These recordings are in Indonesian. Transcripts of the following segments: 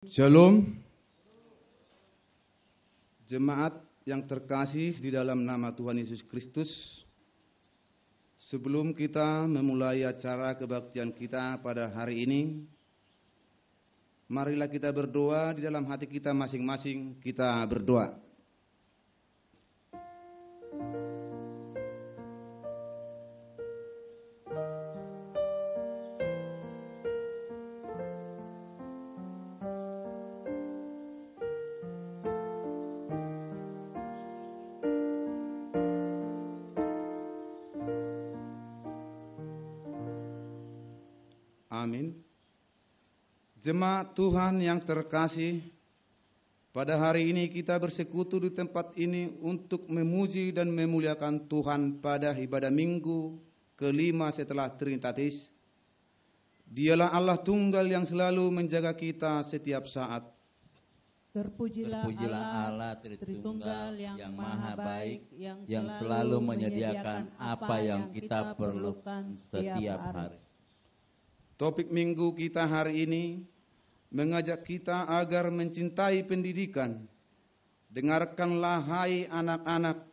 Shalom, jemaat yang terkasih di dalam nama Tuhan Yesus Kristus. Sebelum kita memulai acara kebaktian kita pada hari ini, marilah kita berdoa di dalam hati kita masing-masing. Kita berdoa. Amin. Jemaat Tuhan yang terkasih, pada hari ini kita bersekutu di tempat ini untuk memuji dan memuliakan Tuhan pada ibadah minggu kelima setelah Trinitatis. Dialah Allah Tunggal yang selalu menjaga kita setiap saat. Terpujilah Allah Tritunggal yang maha baik, yang selalu menyediakan apa yang kita perlukan setiap hari. Topik minggu kita hari ini mengajak kita agar mencintai pendidikan. Dengarkanlah hai anak-anak,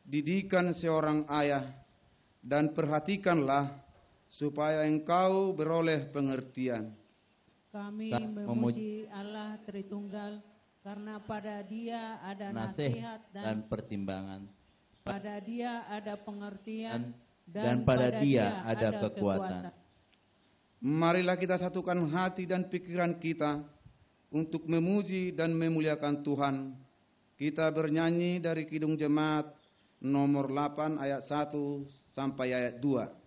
didikan seorang ayah, dan perhatikanlah supaya engkau beroleh pengertian. Kami memuji Allah Tritunggal karena pada Dia ada nasihat dan pertimbangan. Pada Dia ada pengertian dan pada Dia ada kekuatan. Marilah kita satukan hati dan pikiran kita untuk memuji dan memuliakan Tuhan. Kita bernyanyi dari Kidung Jemaat nomor 8 ayat 1 sampai ayat 2.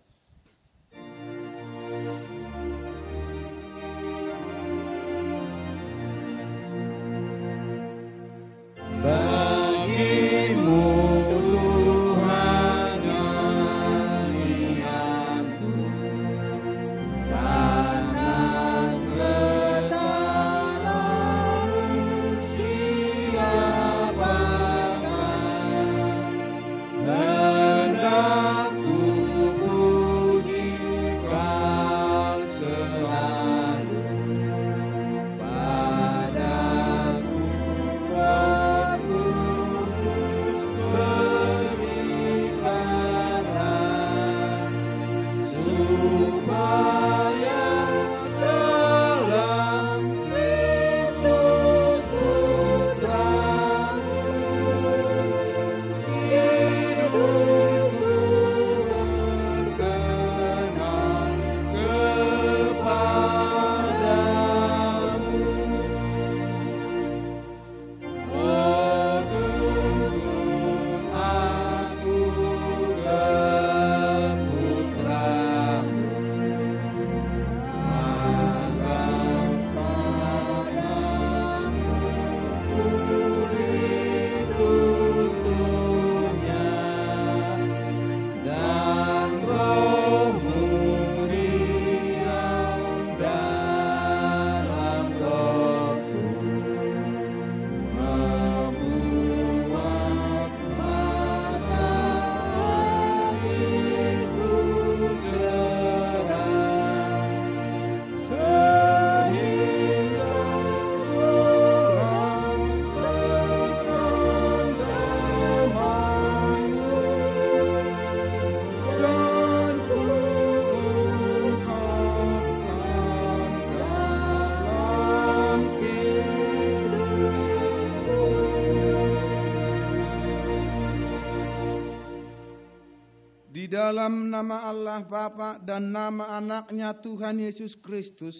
Dalam nama Allah Bapa dan nama anaknya Tuhan Yesus Kristus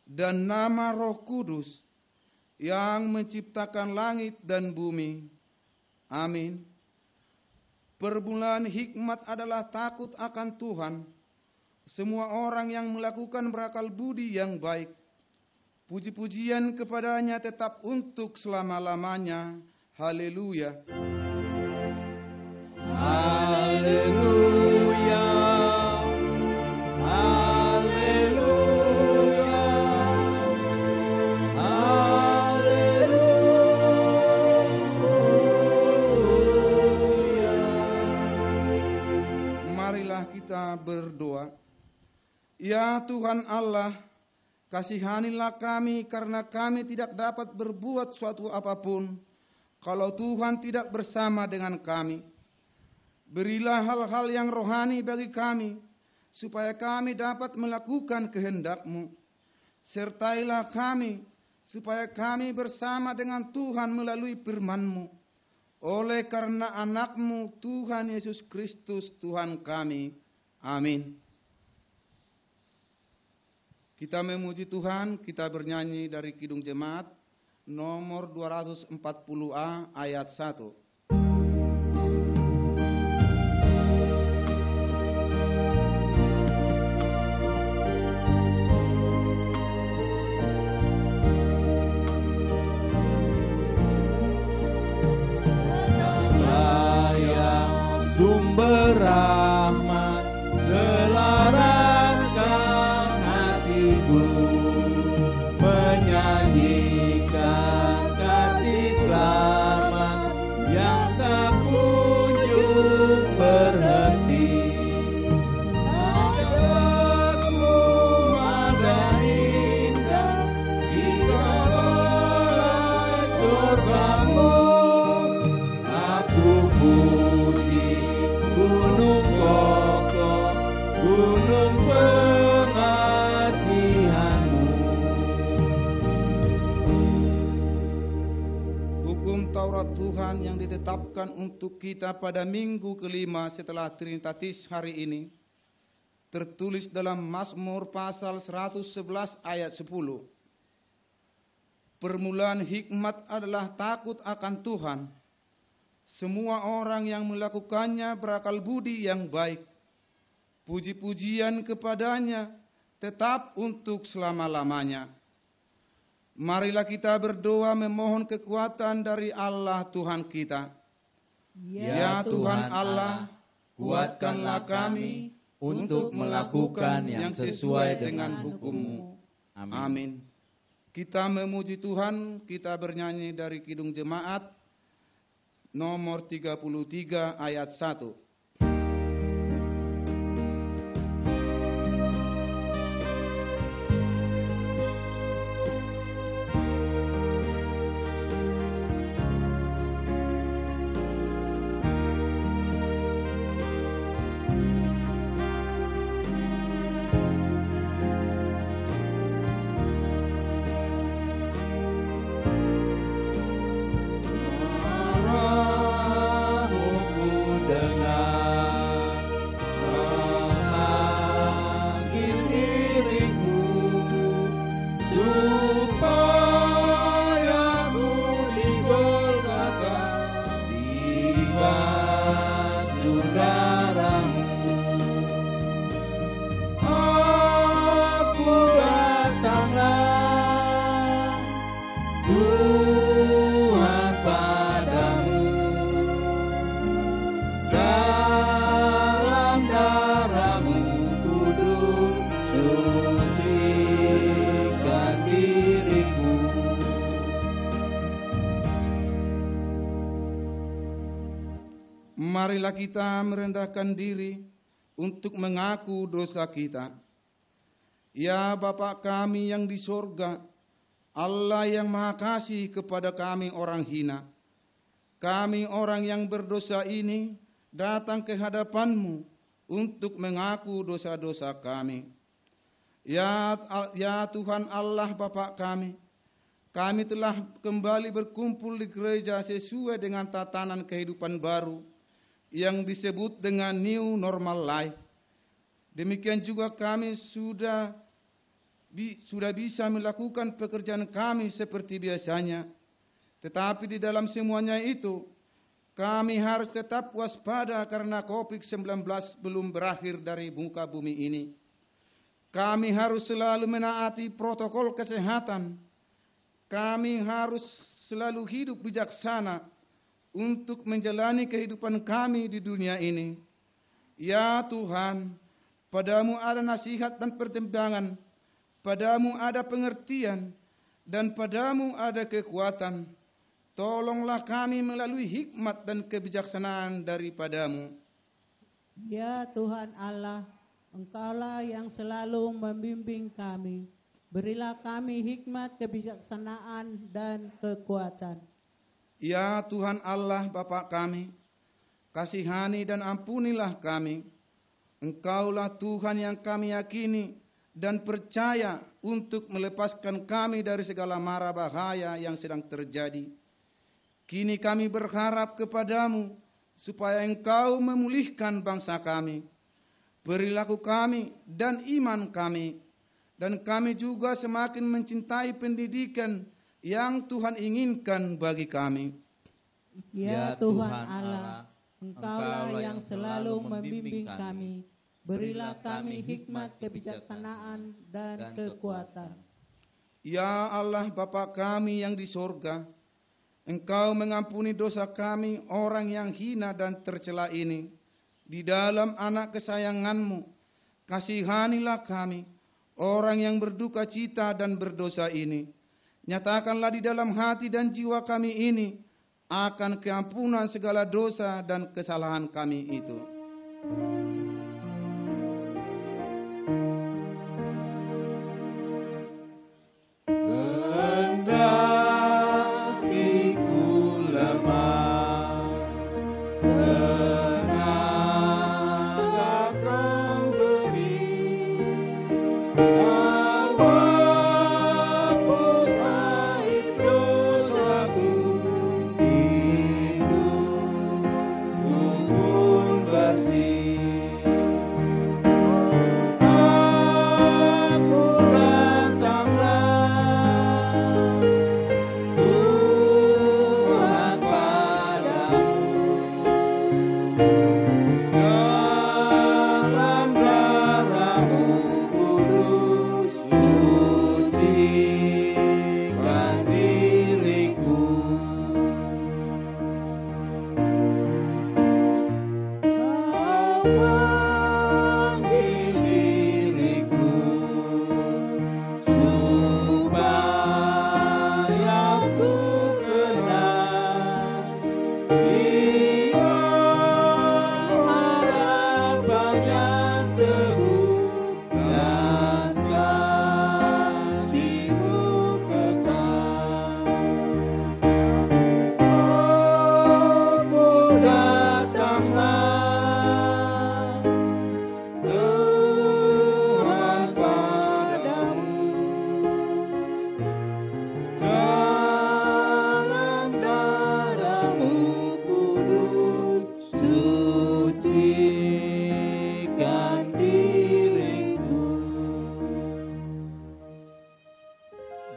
dan nama Roh Kudus yang menciptakan langit dan bumi. Amin. Permulaan hikmat adalah takut akan Tuhan. Semua orang yang melakukan berakal budi yang baik. Puji-pujian kepadanya tetap untuk selama-lamanya. Haleluya. Haleluya, haleluya, haleluya. Marilah kita berdoa. Ya Tuhan Allah, Kasihanilah kami karena kami tidak dapat berbuat suatu apapun kalau Tuhan tidak bersama dengan kami. Berilah hal-hal yang rohani bagi kami, supaya kami dapat melakukan kehendak-Mu. Sertailah kami, supaya kami bersama dengan Tuhan melalui firman-Mu. Oleh karena anak-Mu, Tuhan Yesus Kristus, Tuhan kami. Amin. Kita memuji Tuhan, kita bernyanyi dari Kidung Jemaat, nomor 240A ayat 1. Rahmat selaraskan hatiku, menyanyikan kasih selamat yang tak kunjung berhenti. Hadapanku ada indah di balai surgamu, aku puji gunung kokoh, gunung pengasihan-Mu. Hukum Taurat Tuhan yang ditetapkan untuk kita pada minggu kelima setelah Trinitatis hari ini tertulis dalam Mazmur pasal 111 ayat 10. Permulaan hikmat adalah takut akan Tuhan. Semua orang yang melakukannya berakal budi yang baik. Puji-pujian kepadanya tetap untuk selama-lamanya. Marilah kita berdoa memohon kekuatan dari Allah Tuhan kita. Ya Tuhan Allah, kuatkanlah kami untuk melakukan yang sesuai dengan hukum-Mu. Amin. Kita memuji Tuhan, kita bernyanyi dari Kidung Jemaat, nomor 33 ayat 1. Marilah kita merendahkan diri untuk mengaku dosa kita. Ya Bapa kami yang di sorga, Allah yang Maha Kasih kepada kami orang hina. Kami orang yang berdosa ini datang ke hadapan-Mu untuk mengaku dosa-dosa kami. Ya Tuhan Allah Bapa kami telah kembali berkumpul di gereja sesuai dengan tatanan kehidupan baru yang disebut dengan New Normal Life. Demikian juga kami sudah bisa melakukan pekerjaan kami seperti biasanya. Tetapi di dalam semuanya itu, kami harus tetap waspada karena COVID-19 belum berakhir dari muka bumi ini. Kami harus selalu menaati protokol kesehatan. Kami harus selalu hidup bijaksana untuk menjalani kehidupan kami di dunia ini. Ya Tuhan, Padamu ada nasihat dan pertimbangan, Padamu ada pengertian, dan Padamu ada kekuatan. Tolonglah kami melalui hikmat dan kebijaksanaan daripada-Mu. Ya Tuhan Allah, Engkaulah yang selalu membimbing kami. Berilah kami hikmat, kebijaksanaan, dan kekuatan. Ya Tuhan Allah Bapa kami, kasihani dan ampunilah kami. Engkaulah Tuhan yang kami yakini dan percaya untuk melepaskan kami dari segala mara bahaya yang sedang terjadi. Kini kami berharap kepadamu supaya Engkau memulihkan bangsa kami, perilaku kami dan iman kami, dan kami juga semakin mencintai pendidikan yang Tuhan inginkan bagi kami. Ya Tuhan Allah, Engkaulah yang selalu membimbing kami. Berilah kami hikmat, kebijaksanaan, dan kekuatan. Ya Allah Bapa kami yang di sorga, Engkau mengampuni dosa kami orang yang hina dan tercela ini. Di dalam anak kesayangan-Mu, kasihanilah kami, orang yang berduka cita dan berdosa ini. Nyatakanlah di dalam hati dan jiwa kami ini akan keampunan segala dosa dan kesalahan kami itu.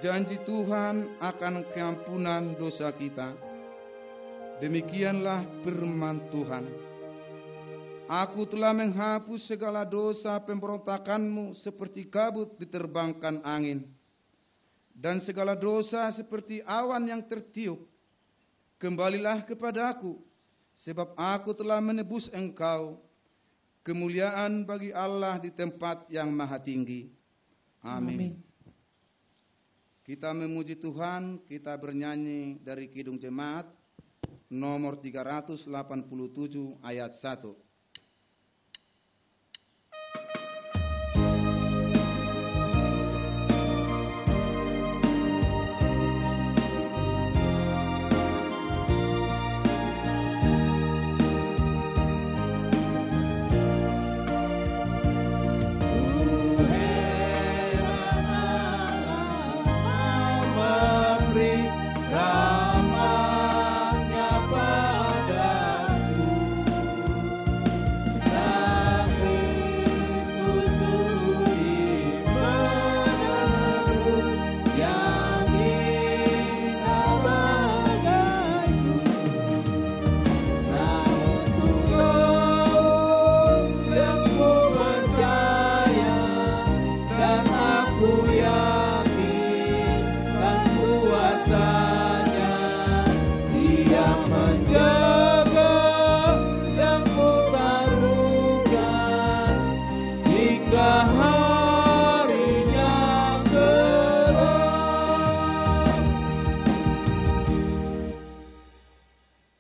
Janji Tuhan akan keampunan dosa kita. Demikianlah firman Tuhan. Aku telah menghapus segala dosa pemberontakanmu seperti kabut diterbangkan angin, dan segala dosa seperti awan yang tertiup. Kembalilah kepadaku, sebab aku telah menebus engkau. Kemuliaan bagi Allah di tempat yang maha tinggi. Amin. Kita memuji Tuhan, kita bernyanyi dari Kidung Jemaat nomor 387 ayat 1.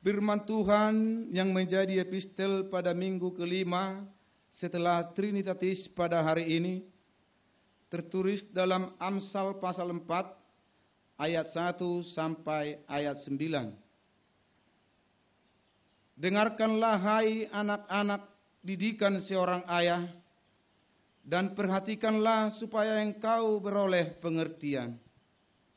Firman Tuhan yang menjadi epistel pada minggu kelima setelah Trinitatis pada hari ini tertulis dalam Amsal pasal 4 ayat 1 sampai ayat 9. Dengarkanlah hai anak-anak didikan seorang ayah, dan perhatikanlah supaya engkau beroleh pengertian.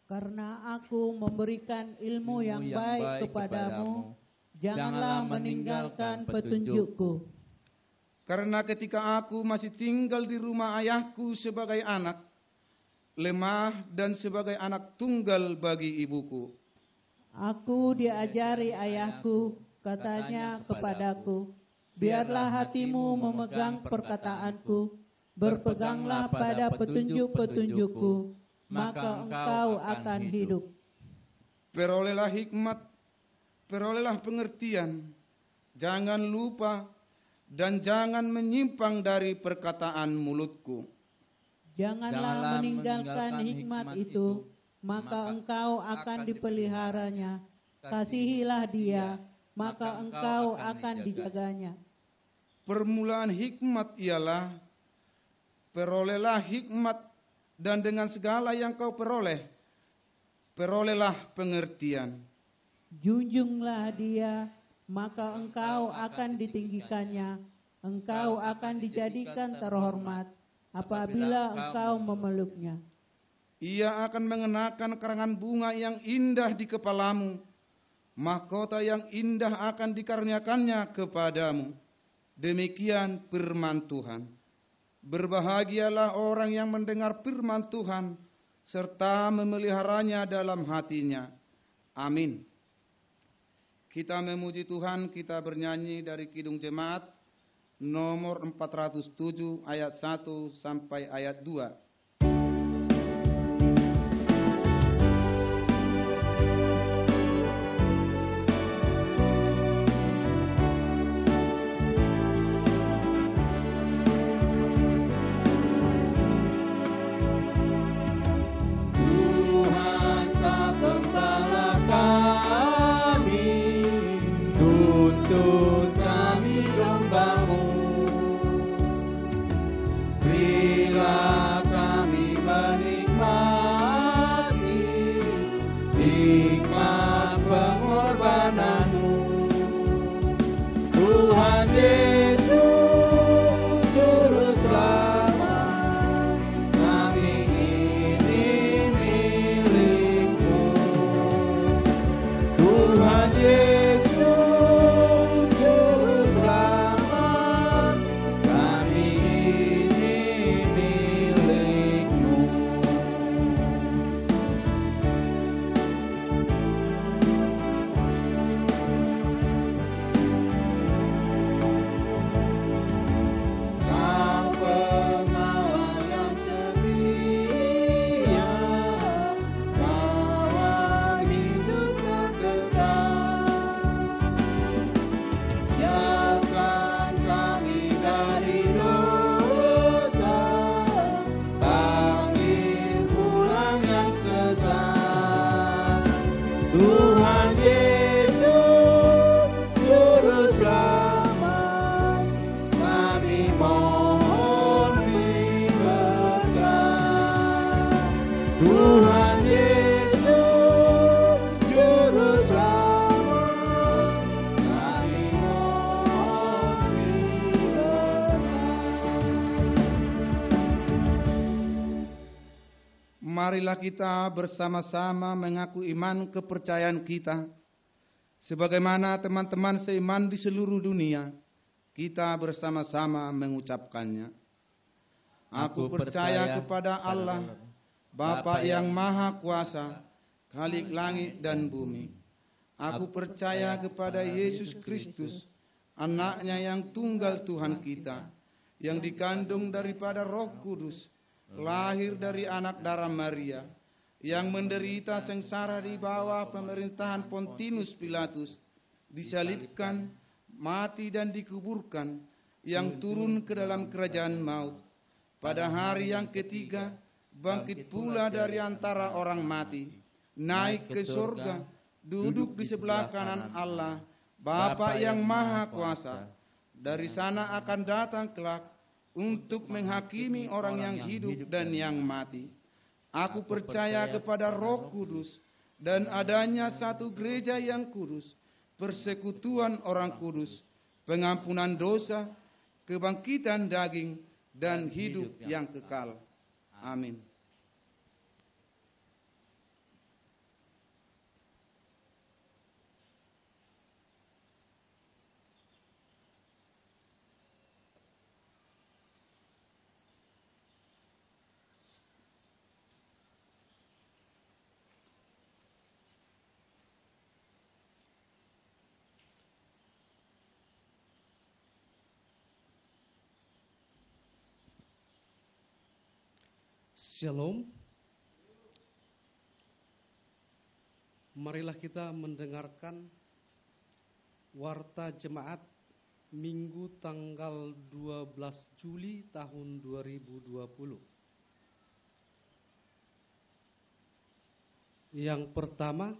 Karena aku memberikan ilmu yang baik kepadamu, janganlah meninggalkan petunjukku. Karena ketika aku masih tinggal di rumah ayahku sebagai anak, lemah dan sebagai anak tunggal bagi ibuku. Aku diajari ayahku, katanya kepadaku, biarlah hatimu memegang perkataanku, berpeganglah pada petunjuk-petunjukku, maka engkau akan hidup. Perolehlah hikmat, perolehlah pengertian, jangan lupa dan jangan menyimpang dari perkataan mulutku. Janganlah meninggalkan hikmat itu, maka engkau akan dipeliharanya. Kasihilah dia, maka engkau akan dijaganya. Permulaan hikmat ialah, perolehlah hikmat, dan dengan segala yang kau peroleh, perolehlah pengertian. Junjunglah dia, maka engkau akan ditinggikannya. Engkau akan dijadikan terhormat apabila engkau memeluknya. Ia akan mengenakan karangan bunga yang indah di kepalamu, mahkota yang indah akan dikaruniakannya kepadamu. Demikian firman Tuhan. Berbahagialah orang yang mendengar firman Tuhan, serta memeliharanya dalam hatinya. Amin. Kita memuji Tuhan, kita bernyanyi dari Kidung Jemaat nomor 407 ayat 1 sampai ayat 2. Marilah kita bersama-sama mengaku iman kepercayaan kita. Sebagaimana teman-teman seiman di seluruh dunia, kita bersama-sama mengucapkannya. Aku percaya kepada Allah, Bapa yang Maha Kuasa, Khalik langit dan bumi. Aku percaya kepada Yesus Kristus, Anaknya yang tunggal Tuhan kita, yang dikandung daripada Roh Kudus, lahir dari anak darah Maria, yang menderita sengsara di bawah pemerintahan Pontius Pilatus, disalibkan, mati dan dikuburkan, yang turun ke dalam kerajaan maut. Pada hari yang ketiga, bangkit pula dari antara orang mati, naik ke surga, duduk di sebelah kanan Allah, Bapa yang Maha Kuasa. Dari sana akan datang kelak untuk menghakimi orang yang hidup dan yang mati. Aku percaya kepada Roh Kudus dan adanya satu gereja yang kudus, persekutuan orang kudus, pengampunan dosa, kebangkitan daging, dan hidup yang kekal. Amin. Shalom. Marilah kita mendengarkan Warta Jemaat Minggu tanggal 12 Juli tahun 2020. Yang pertama,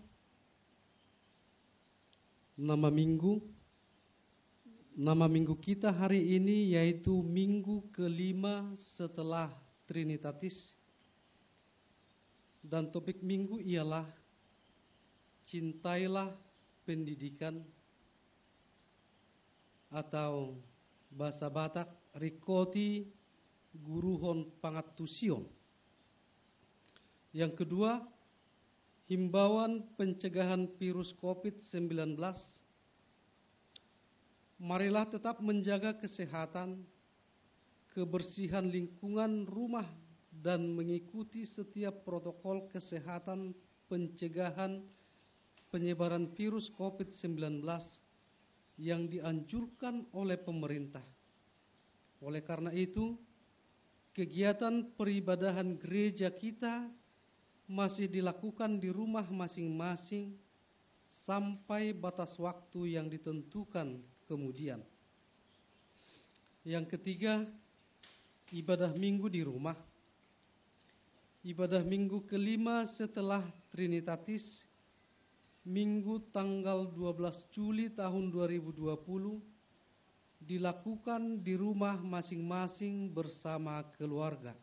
nama minggu kita hari ini yaitu minggu kelima setelah Trinitatis. Dan topik minggu ialah cintailah pendidikan, atau bahasa Batak rikoti guruhon pangatusion. Yang kedua, himbauan pencegahan virus COVID-19. Marilah tetap menjaga kesehatan, kebersihan lingkungan rumah, dan mengikuti setiap protokol kesehatan pencegahan penyebaran virus COVID-19 yang dianjurkan oleh pemerintah. Oleh karena itu, kegiatan peribadahan gereja kita masih dilakukan di rumah masing-masing sampai batas waktu yang ditentukan kemudian. Yang ketiga, ibadah minggu di rumah. Ibadah minggu kelima setelah Trinitatis, Minggu tanggal 12 Juli tahun 2020, dilakukan di rumah masing-masing bersama keluarga.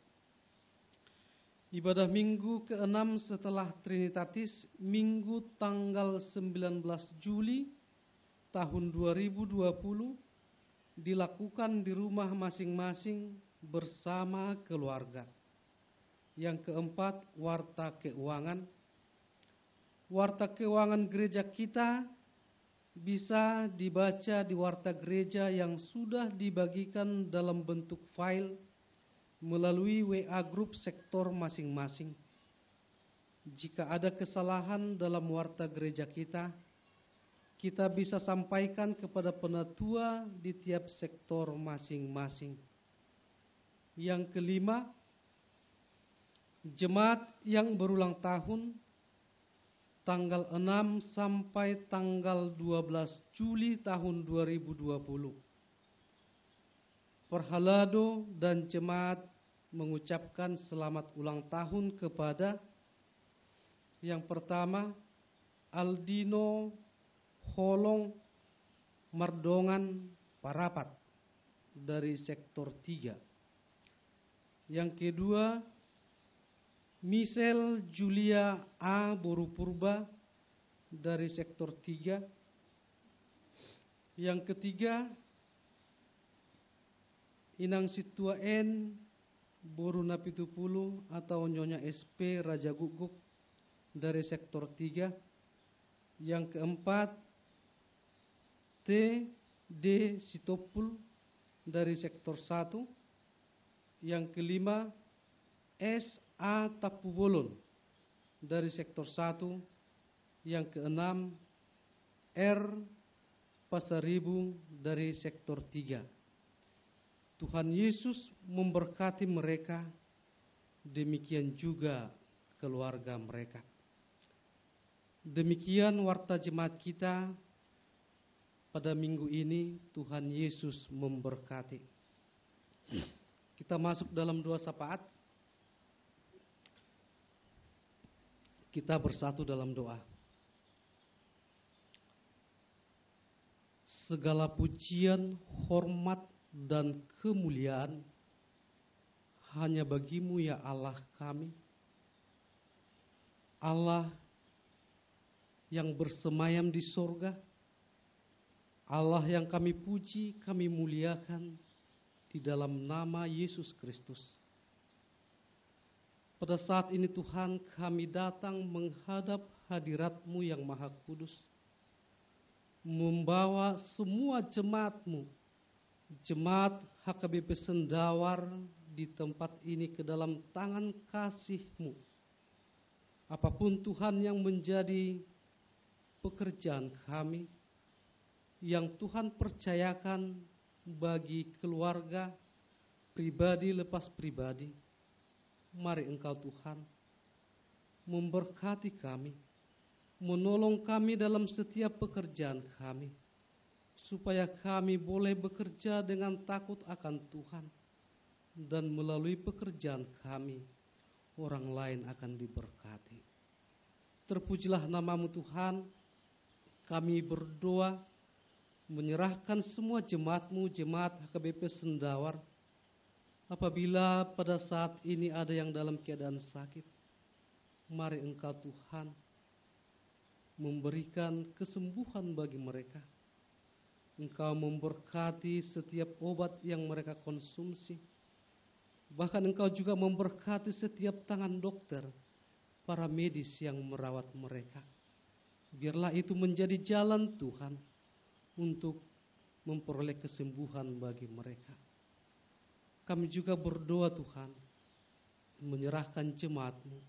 Ibadah minggu ke-6 setelah Trinitatis, Minggu tanggal 19 Juli tahun 2020, dilakukan di rumah masing-masing bersama keluarga. Yang keempat, warta keuangan. Warta keuangan gereja kita bisa dibaca di warta gereja yang sudah dibagikan dalam bentuk file melalui WA grup sektor masing-masing. Jika ada kesalahan dalam warta gereja kita bisa sampaikan kepada penatua di tiap sektor masing-masing. Yang kelima, jemaat yang berulang tahun tanggal 6 sampai tanggal 12 Juli tahun 2020. Perhalado dan jemaat mengucapkan selamat ulang tahun kepada yang pertama, Aldino Holong Mardongan Parapat dari sektor 3. Yang kedua, Michelle Julia A. Borupurba dari sektor 3. Yang ketiga, Inang Situa N. Borunapitupulu atau Nyonya SP Raja Guguk dari sektor 3. Yang keempat, T. D. Sitopul dari sektor 1. Yang kelima, S. A. Tapubolon dari sektor 1. Yang keenam, R. Pasaribu dari sektor 3. Tuhan Yesus memberkati mereka, demikian juga keluarga mereka. Demikian warta jemaat kita pada minggu ini. Tuhan Yesus memberkati. Kita masuk dalam doa syafaat. Kita bersatu dalam doa. Segala pujian, hormat, dan kemuliaan hanya Bagimu ya Allah kami, Allah yang bersemayam di sorga, Allah yang kami puji, kami muliakan di dalam nama Yesus Kristus. Pada saat ini Tuhan, kami datang menghadap hadirat-Mu yang Maha Kudus, membawa semua jemaat-Mu, jemaat HKBP Sendawar di tempat ini ke dalam tangan kasih-Mu. Apapun Tuhan yang menjadi pekerjaan kami, yang Tuhan percayakan bagi keluarga, pribadi lepas pribadi, mari Engkau Tuhan memberkati kami, menolong kami dalam setiap pekerjaan kami, supaya kami boleh bekerja dengan takut akan Tuhan, dan melalui pekerjaan kami, orang lain akan diberkati. Terpujilah nama-Mu Tuhan, kami berdoa, menyerahkan semua jemaat-Mu, jemaat HKBP Sendawar. Apabila pada saat ini ada yang dalam keadaan sakit, mari Engkau Tuhan memberikan kesembuhan bagi mereka. Engkau memberkati setiap obat yang mereka konsumsi. Bahkan Engkau juga memberkati setiap tangan dokter, para medis yang merawat mereka. Biarlah itu menjadi jalan Tuhan untuk memperoleh kesembuhan bagi mereka. Kami juga berdoa Tuhan, menyerahkan jemaat-Mu.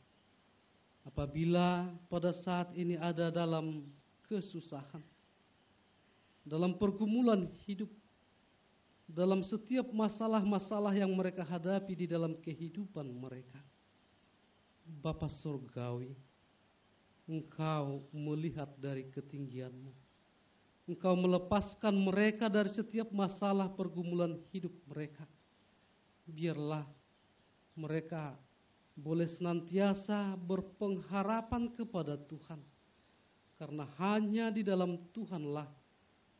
Apabila pada saat ini ada dalam kesusahan, dalam pergumulan hidup, dalam setiap masalah-masalah yang mereka hadapi di dalam kehidupan mereka, Bapa Surgawi, Engkau melihat dari ketinggian-Mu. Engkau melepaskan mereka dari setiap masalah pergumulan hidup mereka. Biarlah mereka boleh senantiasa berpengharapan kepada Tuhan, karena hanya di dalam Tuhanlah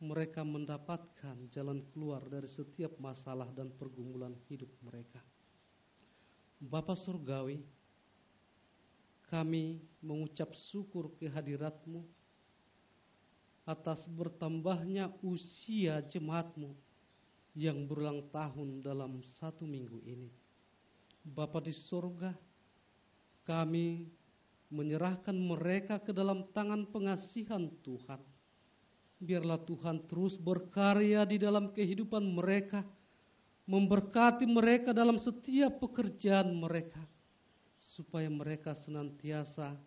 mereka mendapatkan jalan keluar dari setiap masalah dan pergumulan hidup mereka. Bapa Surgawi, kami mengucap syukur kehadirat-Mu atas bertambahnya usia jemaat-Mu yang berulang tahun dalam 1 minggu ini. Bapa di surga, kami menyerahkan mereka ke dalam tangan pengasihan Tuhan. Biarlah Tuhan terus berkarya di dalam kehidupan mereka, memberkati mereka dalam setiap pekerjaan mereka, supaya mereka senantiasa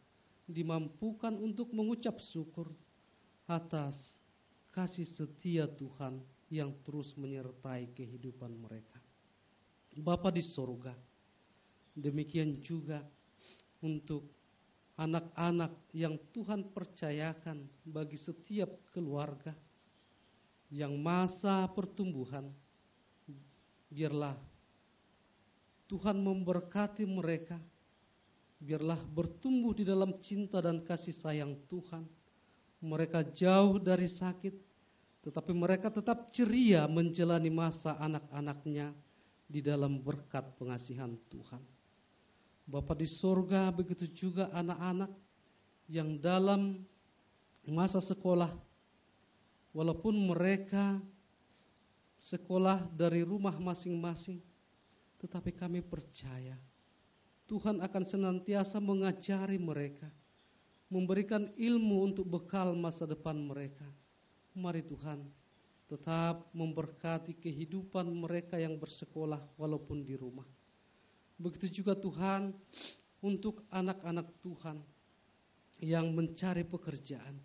dimampukan untuk mengucap syukur atas kasih setia Tuhan yang terus menyertai kehidupan mereka. Bapa di surga, demikian juga untuk anak-anak yang Tuhan percayakan bagi setiap keluarga yang masa pertumbuhan, biarlah Tuhan memberkati mereka, biarlah bertumbuh di dalam cinta dan kasih sayang Tuhan. Mereka jauh dari sakit, tetapi mereka tetap ceria menjalani masa anak-anaknya di dalam berkat pengasihan Tuhan. Bapa di surga, begitu juga anak-anak yang dalam masa sekolah, walaupun mereka sekolah dari rumah masing-masing, tetapi kami percaya Tuhan akan senantiasa mengajari mereka, memberikan ilmu untuk bekal masa depan mereka. Mari Tuhan tetap memberkati kehidupan mereka yang bersekolah walaupun di rumah. Begitu juga Tuhan untuk anak-anak Tuhan yang mencari pekerjaan.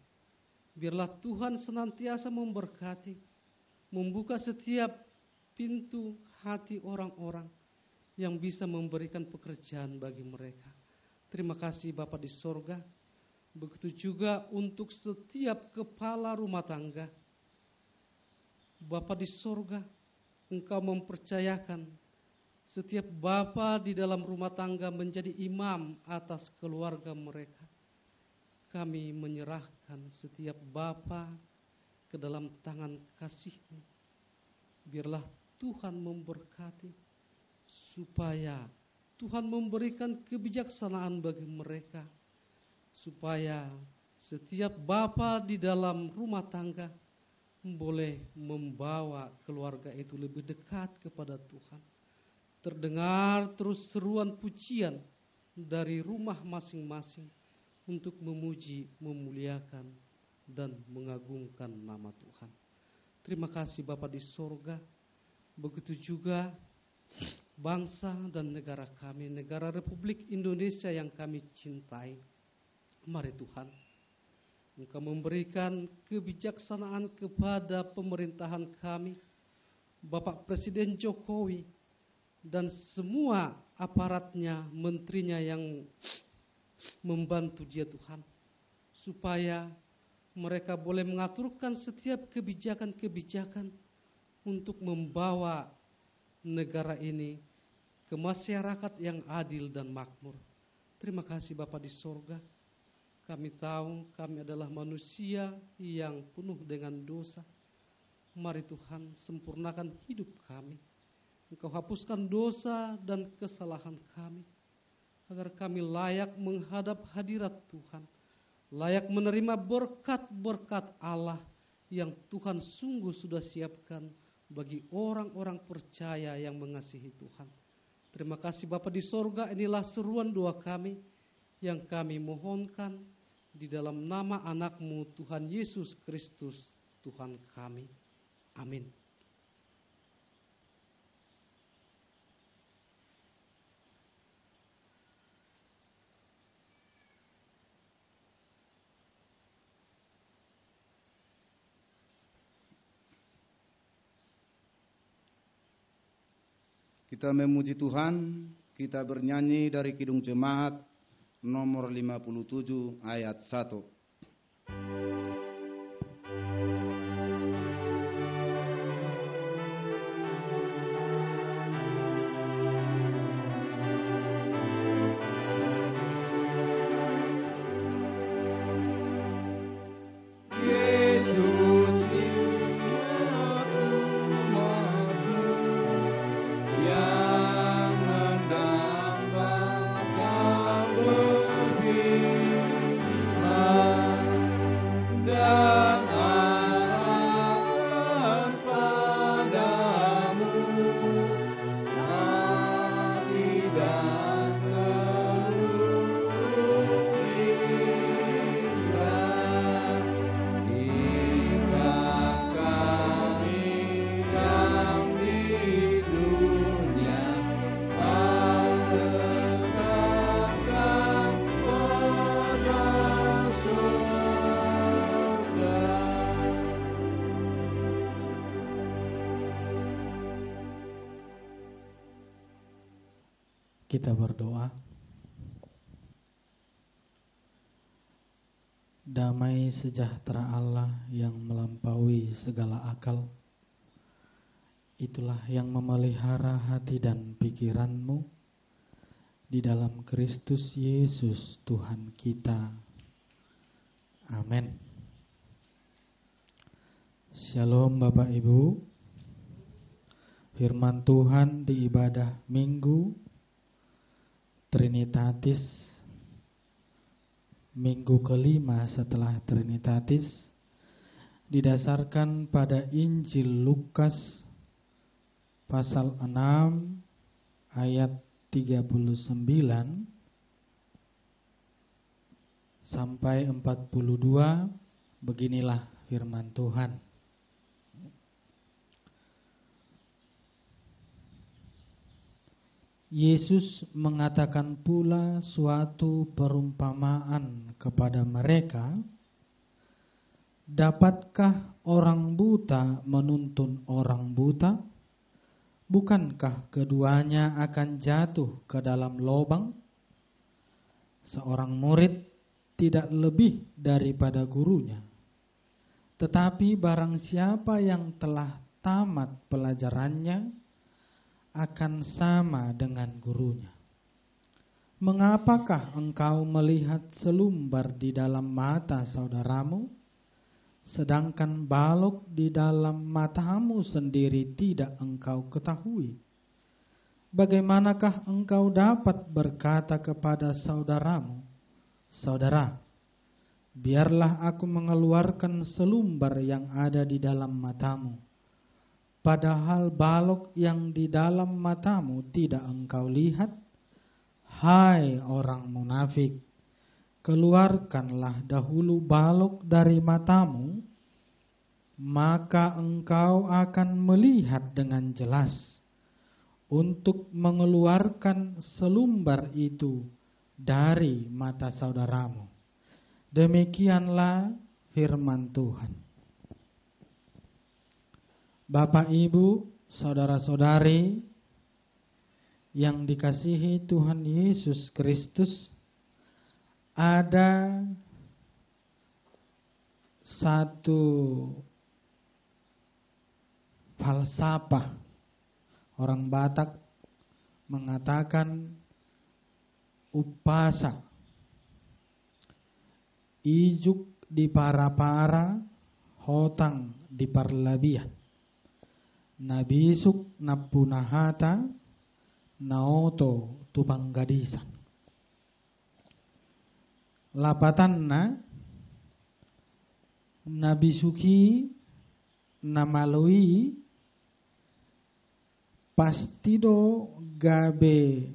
Biarlah Tuhan senantiasa memberkati, membuka setiap pintu hati orang-orang yang bisa memberikan pekerjaan bagi mereka. Terima kasih Bapa di sorga. Begitu juga untuk setiap kepala rumah tangga. Bapa di sorga, Engkau mempercayakan setiap bapa di dalam rumah tangga menjadi imam atas keluarga mereka. Kami menyerahkan setiap bapa ke dalam tangan kasih-Mu. Biarlah Tuhan memberkati, supaya Tuhan memberikan kebijaksanaan bagi mereka, supaya setiap bapa di dalam rumah tangga boleh membawa keluarga itu lebih dekat kepada Tuhan. Terdengar terus seruan pujian dari rumah masing-masing untuk memuji, memuliakan, dan mengagungkan nama Tuhan. Terima kasih Bapa di sorga. Begitu juga bangsa dan negara kami, negara Republik Indonesia yang kami cintai. Mari Tuhan, Engkau memberikan kebijaksanaan kepada pemerintahan kami, Bapak Presiden Jokowi, dan semua aparatnya, menterinya yang membantu dia Tuhan, supaya mereka boleh mengaturkan setiap kebijakan-kebijakan untuk membawa negara ini ke masyarakat yang adil dan makmur. Terima kasih Bapa di sorga. Kami tahu kami adalah manusia yang penuh dengan dosa. Mari Tuhan sempurnakan hidup kami. Engkau hapuskan dosa dan kesalahan kami, agar kami layak menghadap hadirat Tuhan, layak menerima berkat-berkat Allah yang Tuhan sungguh sudah siapkan bagi orang-orang percaya yang mengasihi Tuhan. Terima kasih Bapa di sorga, inilah seruan doa kami yang kami mohonkan di dalam nama anak-Mu Tuhan Yesus Kristus, Tuhan kami. Amin. Kita memuji Tuhan, kita bernyanyi dari Kidung Jemaat nomor 57 ayat 1. Kita berdoa. Damai sejahtera Allah yang melampaui segala akal, itulah yang memelihara hati dan pikiranmu di dalam Kristus Yesus Tuhan kita. Amin. Shalom Bapak Ibu. Firman Tuhan di ibadah Minggu Trinitatis, minggu kelima setelah Trinitatis, didasarkan pada Injil Lukas pasal 6 ayat 39 sampai 42. Beginilah firman Tuhan. Yesus mengatakan pula suatu perumpamaan kepada mereka, dapatkah orang buta menuntun orang buta? Bukankah keduanya akan jatuh ke dalam lubang? Seorang murid tidak lebih daripada gurunya. Tetapi barang siapa yang telah tamat pelajarannya akan sama dengan gurunya. Mengapakah engkau melihat selumbar di dalam mata saudaramu, sedangkan balok di dalam matamu sendiri tidak engkau ketahui? bagaimanakah engkau dapat berkata kepada saudaramu, saudara, biarlah aku mengeluarkan selumbar yang ada di dalam matamu, padahal balok yang di dalam matamu tidak engkau lihat? Hai orang munafik, keluarkanlah dahulu balok dari matamu, maka engkau akan melihat dengan jelas untuk mengeluarkan selumbar itu dari mata saudaramu. Demikianlah firman Tuhan. Bapak, Ibu, saudara-saudari yang dikasihi Tuhan Yesus Kristus, ada satu falsafah orang Batak mengatakan upasa ijuk di para-para, hotang di parlabian, nabisuk napunahata, naoto tupanggadisan. Lapatanna nabisuki namalui pastido gabe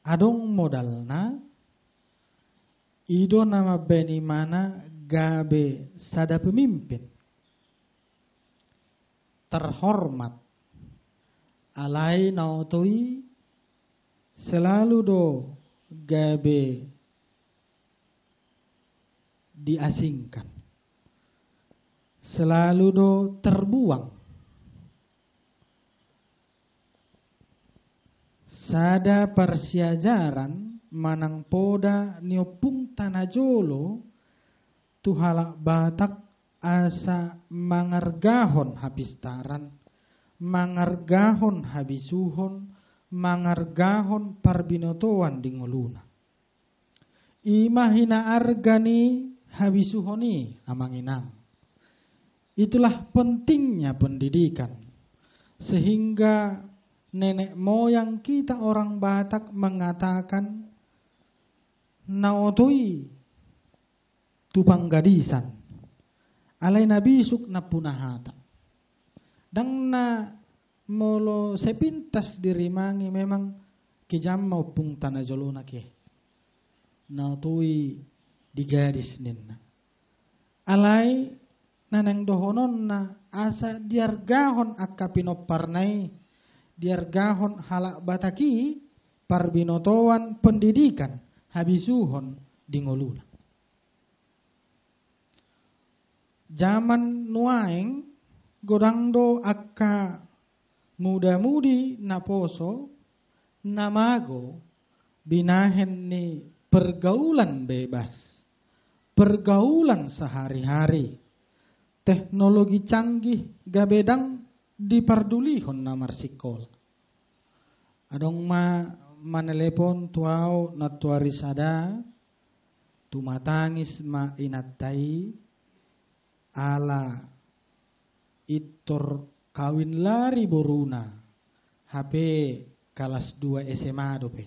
adong modalna ido nama beni mana gabe sada pemimpin terhormat alai nautoi selalu do gabe diasingkan, selalu do terbuang. Sada persiajaran manang poda niopung tanajolo tuhalak Batak asa mangargahon habistaran, mangargahon habisuhon, mangargahon parbinotoan di ngoluna. Imahina argani habisuhoni amanginang. Itulah pentingnya pendidikan, sehingga nenek moyang kita orang Batak mengatakan naotoi tupanggadisan alai nabisuk napunahata. Dang na molo sepintas dirimangi memang kijam maupung tanah jolona ke naotoi digadis ninna alai naneng dohonon na asa diargahon akapinoparnai, diargahon halak Bataki parbinotoan pendidikan habisuhon di ngoluna. Zaman nuaeng godangdo akka muda-mudi naposo namago binahen ni pergaulan bebas, pergaulan sehari-hari, teknologi canggih gabedang dipardulihon namar sekolah. Adong manelepon tuau natuarisada tumatangis ma inatai ala itor kawin lari boruna HP kelas 2 SMA dope.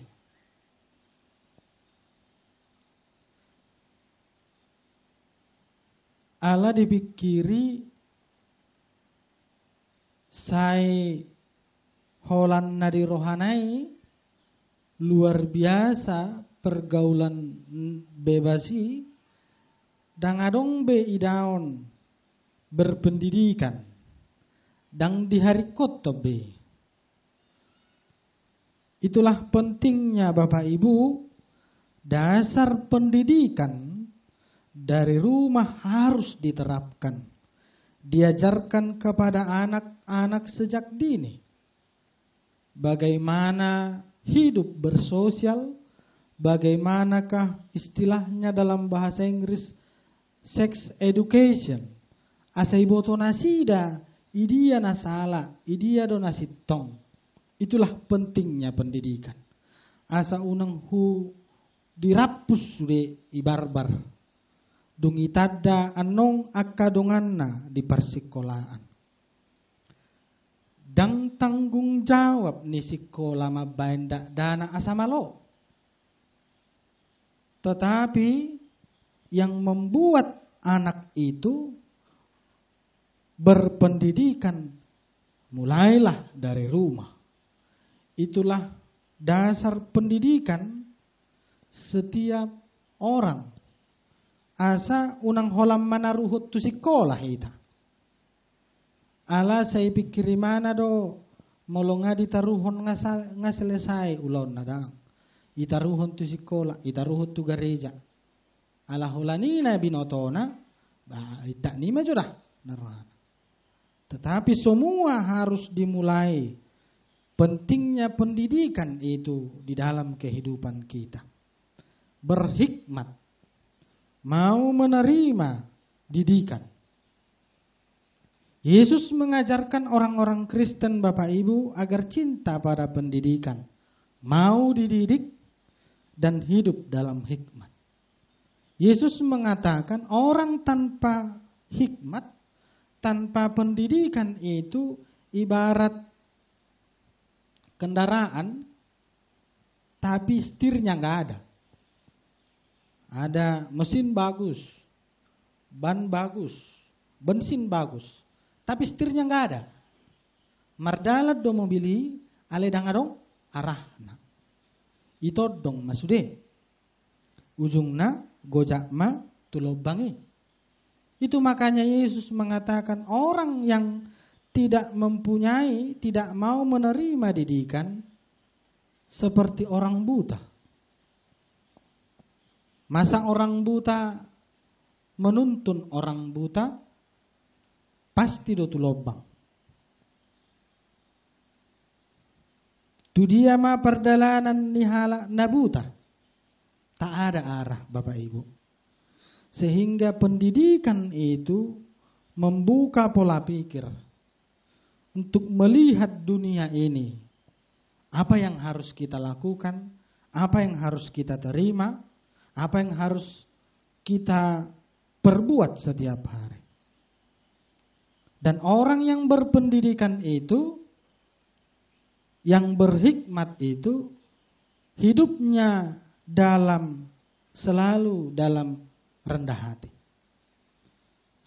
Ala dipikiri sai holan nadi rohanai luar biasa pergaulan bebasi dang adong be idaon berpendidikan dang di hari koto be. Itulah pentingnya Bapak Ibu, dasar pendidikan dari rumah harus diterapkan, diajarkan kepada anak-anak sejak dini. Bagaimana hidup bersosial, bagaimanakah istilahnya dalam bahasa Inggris sex education. Asaiboto nasida, idia nasala, idia do nasitong. Itulah pentingnya pendidikan. Asa unang hu dirapus sude ibarbar. Dungi tada anong akadonganna di persikolahan. dang tanggung jawab ni sekolah mabainda dana asamalo. Tetapi yang membuat anak itu berpendidikan mulailah dari rumah. Itulah dasar pendidikan setiap orang. Asa unang holam manaruhut tu sekolah ita. Ala saya pikir mana do molonga ditaruhon nga selesai ulon nadang. Itaruhon tu sekolah, itaruhon tu gereja. Ala hulanina binotona, ita nima jodah narana. Tetapi semua harus dimulai. Pentingnya pendidikan itu di dalam kehidupan kita. Berhikmat, mau menerima didikan. Yesus mengajarkan orang-orang Kristen Bapak Ibu agar cinta pada pendidikan, mau dididik dan hidup dalam hikmat. Yesus mengatakan orang tanpa hikmat, tanpa pendidikan itu ibarat kendaraan tapi setirnya nggak ada. Ada mesin bagus, ban bagus, bensin bagus, tapi setirnya nggak ada. Mardalat do mobili ale dangadong arahna. Ito dong masude. Ujungna gojakma tulobangi. Itu makanya Yesus mengatakan orang yang tidak mempunyai, tidak mau menerima didikan seperti orang buta. Masa orang buta menuntun orang buta pasti do tulobang. Tu dia ma perdalanan nihala nabuta. Tak ada arah Bapak Ibu. Sehingga pendidikan itu membuka pola pikir untuk melihat dunia ini. Apa yang harus kita lakukan, apa yang harus kita terima, apa yang harus kita perbuat setiap hari. Dan orang yang berpendidikan itu, yang berhikmat itu, hidupnya selalu dalam rendah hati.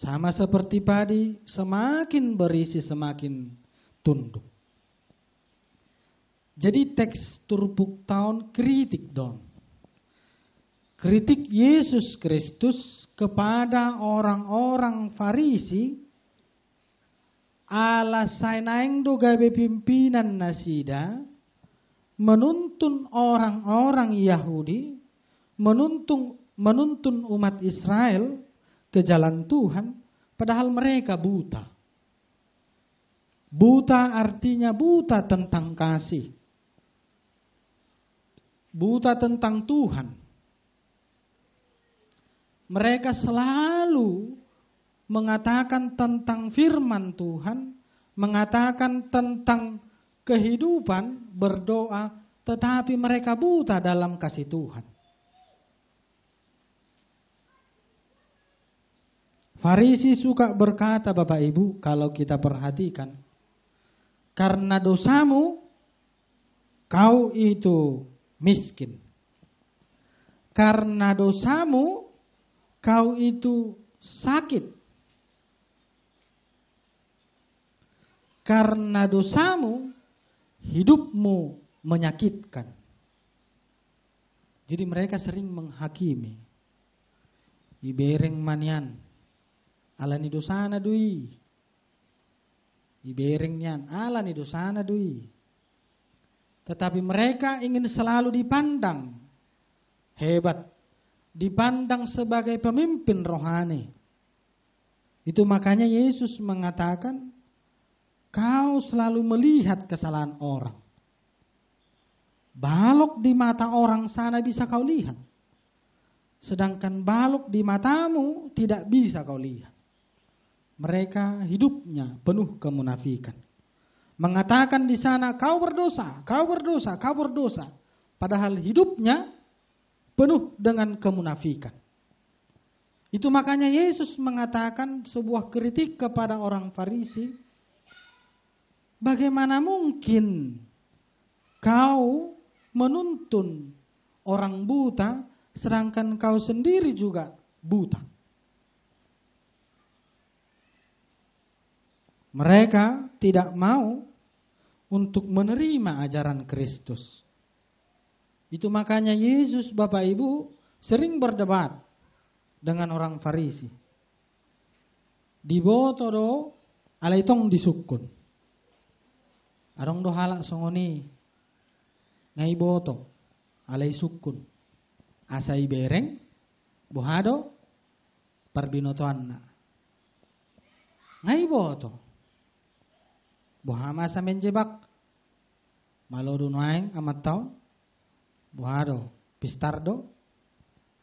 Sama seperti padi, semakin berisi semakin tunduk. Jadi teks turpuk tahun kritik dong. Kritik Yesus Kristus kepada orang-orang Farisi ala sainaing do gabe pimpinan nasida menuntun orang-orang Yahudi, menuntun umat Israel ke jalan Tuhan, padahal mereka buta. Buta artinya buta tentang kasih. Buta tentang Tuhan. Mereka selalu mengatakan tentang firman Tuhan, mengatakan tentang kehidupan, berdoa, tetapi mereka buta dalam kasih Tuhan. Farisi suka berkata Bapak Ibu, kalau kita perhatikan, karena dosamu kau itu miskin. Karena dosamu kau itu sakit. Karena dosamu hidupmu menyakitkan. Jadi mereka sering menghakimi. Ibereng manian, alani dosana dui. Ibereng nian, alani dosana dui. Tetapi mereka ingin selalu dipandang hebat, dipandang sebagai pemimpin rohani. Itu makanya Yesus mengatakan, kau selalu melihat kesalahan orang. Balok di mata orang sana bisa kau lihat. Sedangkan balok di matamu tidak bisa kau lihat. Mereka hidupnya penuh kemunafikan. Mengatakan di sana kau berdosa, kau berdosa, kau berdosa. Padahal hidupnya penuh dengan kemunafikan. Itu makanya Yesus mengatakan sebuah kritik kepada orang Farisi. bagaimana mungkin kau menuntun orang buta sedangkan kau sendiri juga buta? Mereka tidak mau untuk menerima ajaran Kristus. Itu makanya Yesus, Bapak Ibu, sering berdebat dengan orang Farisi. Diboto do alai tong disukun. Arong do halak songoni ngai boto alai sukun. Asai bereng bohado parbinotoanna. Ngai boto. Bohama sa menjebak malodo noaeng amat taon bohado pistardo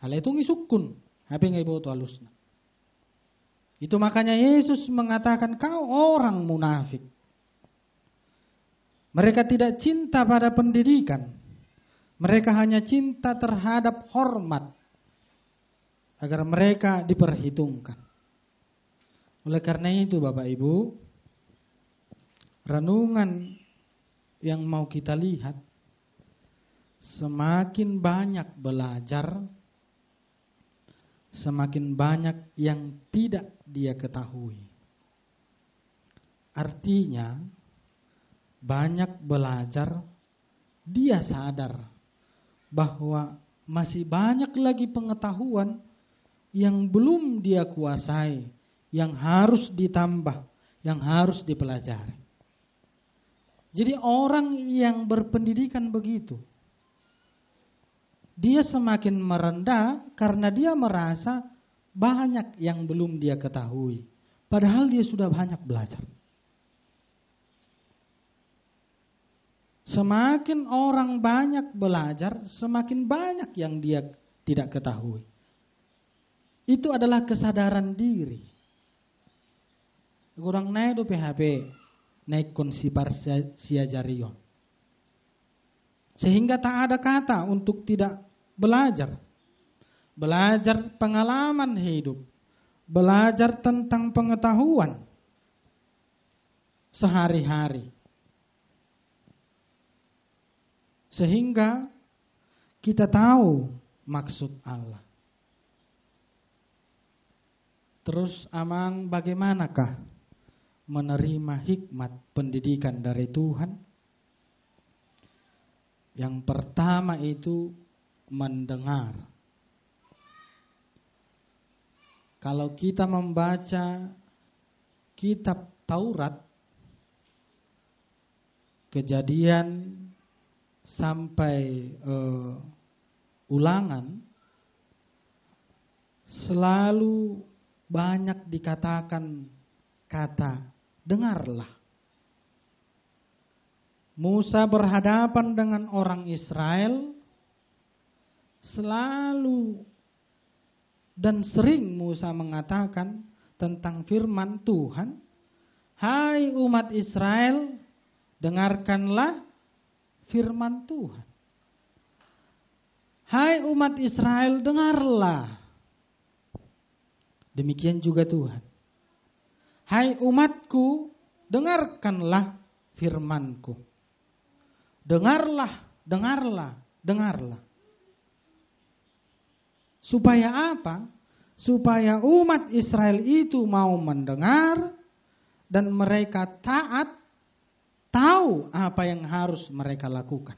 alai tong isukun. Hape ngai boto alusna. Itu makanya Yesus mengatakan kau orang munafik. Mereka tidak cinta pada pendidikan. Mereka hanya cinta terhadap hormat agar mereka diperhitungkan. Oleh karena itu Bapak Ibu, renungan yang mau kita lihat, semakin banyak belajar, semakin banyak yang tidak dia ketahui. Artinya, banyak belajar, dia sadar bahwa masih banyak lagi pengetahuan yang belum dia kuasai, yang harus ditambah, yang harus dipelajari. Jadi orang yang berpendidikan begitu, dia semakin merendah karena dia merasa banyak yang belum dia ketahui. Padahal dia sudah banyak belajar. Semakin orang banyak belajar, semakin banyak yang dia tidak ketahui. Itu adalah kesadaran diri. Kurang naik do PHP, naik konsipar siajarion. Sehingga tak ada kata untuk tidak belajar. Belajar pengalaman hidup. Belajar tentang pengetahuan sehari-hari. Sehingga kita tahu maksud Allah. Terus amang bagaimanakah menerima hikmat pendidikan dari Tuhan? Yang pertama itu mendengar. Kalau kita membaca kitab Taurat, Kejadian sampai Ulangan, selalu banyak dikatakan kata dengarlah. Musa berhadapan dengan orang Israel, selalu dan sering Musa mengatakan tentang firman Tuhan, hai umat Israel, dengarkanlah firman Tuhan. Hai umat Israel, dengarlah. Demikian juga Tuhan. Hai umatku, dengarkanlah firmanku. Dengarlah, dengarlah, dengarlah. Supaya apa? Supaya umat Israel itu mau mendengar dan mereka taat, tahu apa yang harus mereka lakukan.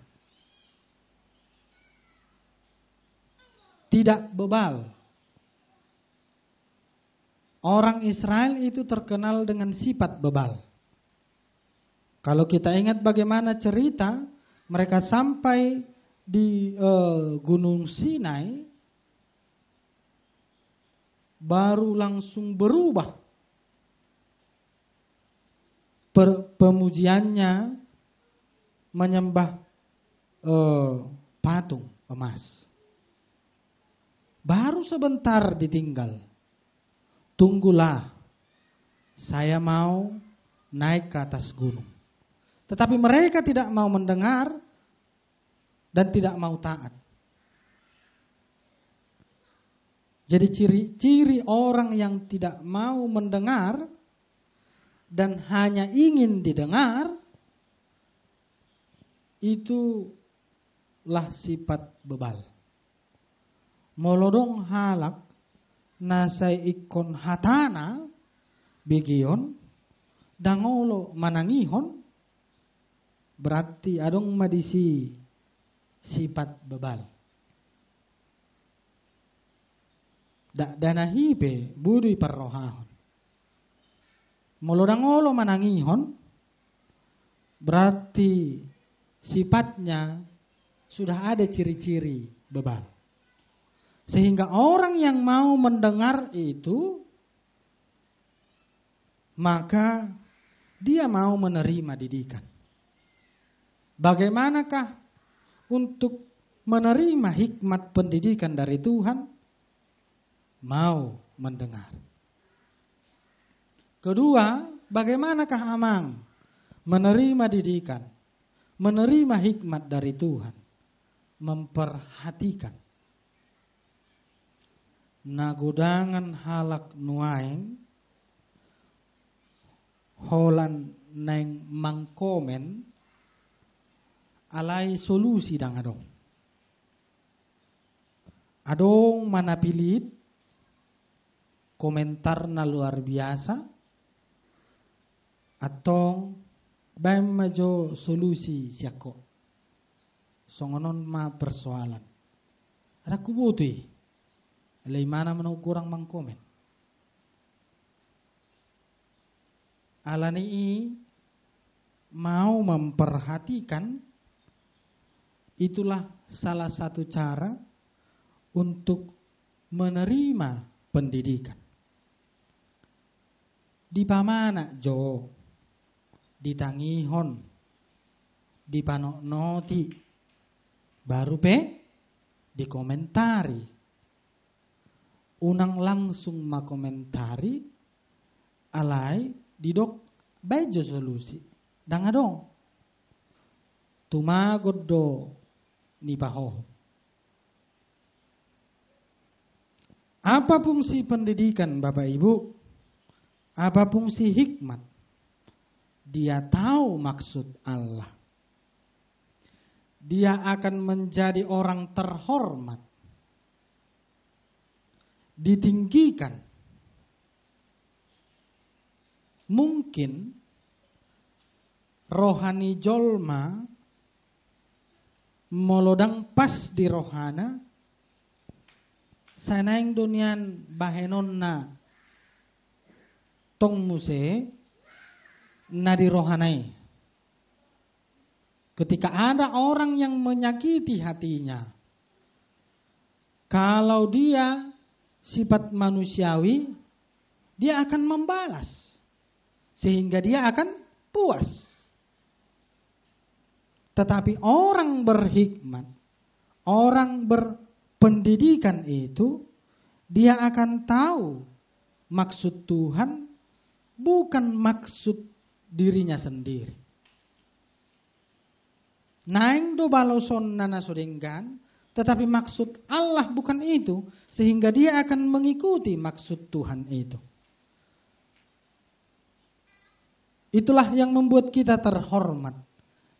Tidak bebal. Orang Israel itu terkenal dengan sifat bebal. Kalau kita ingat bagaimana cerita mereka sampai di Gunung Sinai, baru langsung berubah pemujiannya menyembah patung emas. Baru sebentar ditinggal. Tunggulah, saya mau naik ke atas gunung. Tetapi mereka tidak mau mendengar dan tidak mau taat. Jadi ciri-ciri orang yang tidak mau mendengar dan hanya ingin didengar itulah sifat bebal. Molodong halak nasay ikon hatana begion dangolo manangihon, berarti adong madisi sifat bebal. Danahipe budui parrohahon. Molodangolo manangihon, berarti sifatnya sudah ada ciri-ciri bebal. Sehingga orang yang mau mendengar itu, maka dia mau menerima didikan. Bagaimanakah untuk menerima hikmat pendidikan dari Tuhan? Mau mendengar. Kedua, bagaimanakah amang menerima didikan, menerima hikmat dari Tuhan? Memperhatikan. Nagudangan halak nuaeng holan neng mangkomen alai solusi dang adong. Adong manapilit komentar na luar biasa atong bae majo solusi siako. Songonon ma persoalan. Ada kubutui. Alay mana menau kurang mangkomen. Alani mau memperhatikan, itulah salah satu cara untuk menerima pendidikan. Di pamana jo, di tangihon, di panoknoti, baru dikomentari. Unang langsung makomentari, alay didok bejo solusi. Dangadong tumagod do ni paho. Apa fungsi pendidikan Bapak Ibu? Apa fungsi hikmat? Dia tahu maksud Allah. Dia akan menjadi orang terhormat, ditinggikan. Mungkin rohani jolma molodang pas di rohana sanaing dunian bahenon na tong muse na di rohanai. Ketika ada orang yang menyakiti hatinya, kalau dia sifat manusiawi, dia akan membalas. Sehingga dia akan puas. Tetapi orang berhikmat, orang berpendidikan itu, dia akan tahu maksud Tuhan bukan maksud dirinya sendiri. Naing do baloson nana sodenggan, tetapi maksud Allah bukan itu, sehingga dia akan mengikuti maksud Tuhan itu. Itulah yang membuat kita terhormat,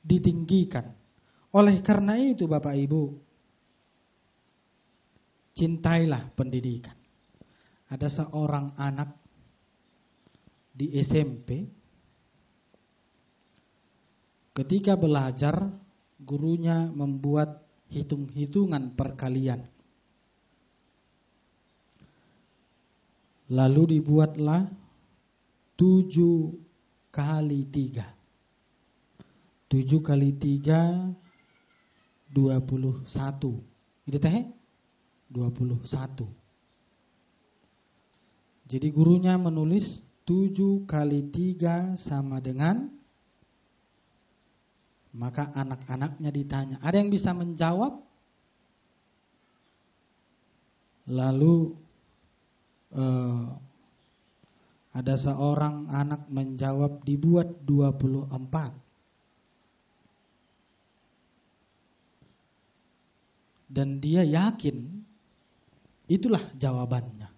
ditinggikan. Oleh karena itu Bapak Ibu, cintailah pendidikan. Ada seorang anak di SMP, ketika belajar, gurunya membuat hitung-hitungan perkalian. Lalu dibuatlah 7 kali 3. 7 kali 3, 21. Itu teh 21. Jadi gurunya menulis 7 kali 3 sama dengan, maka anak-anaknya ditanya, ada yang bisa menjawab? Lalu ada seorang anak menjawab, dibuat 24. Dan dia yakin itulah jawabannya.